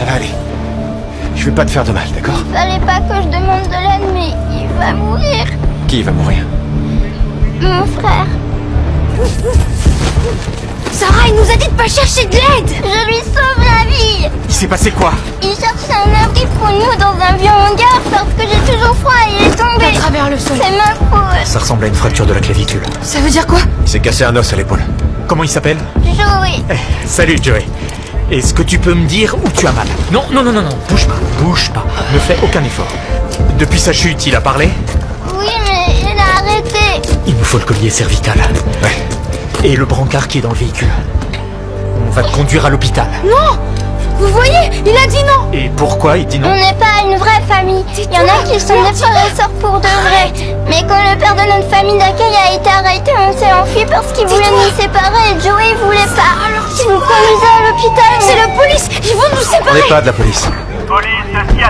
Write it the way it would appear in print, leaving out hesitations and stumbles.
Ça va aller. Je vais pas te faire de mal, d'accord? Fallait pas que je demande de l'aide, mais il va mourir. Qui va mourir? Mon frère. Sarah, il nous a dit de pas chercher de l'aide. Je lui sauve la vie. Il s'est passé quoi? Il cherchait un abri pour nous dans un vieux hangar parce que j'ai toujours froid et il est tombé. À travers le sol. C'est ma faute. Ça ressemble à une fracture de la clavicule. Ça veut dire quoi? Il s'est cassé un os à l'épaule. Comment il s'appelle? Joey. Salut Joey. Est-ce que tu peux me dire où tu as mal? Non, bouge pas, ne fais aucun effort. Depuis sa chute, il a parlé? Oui, mais il a arrêté. Il nous faut le collier cervical. Ouais. Et le brancard qui est dans le véhicule. On va te conduire à l'hôpital. Non. Vous voyez, il a dit non. Et pourquoi il dit non? On n'est pas une vraie famille. Il y en a qui sont des frères et sœurs pour de vrai. Mais quand le père de notre famille d'accueil a été arrêté, on s'est enfui parce qu'il voulait nous séparer et Joey voulait pas. Alors si vous conduisez à l'hôpital, C'est la police. Ils vont nous On séparer. n'est pas de la police. Police,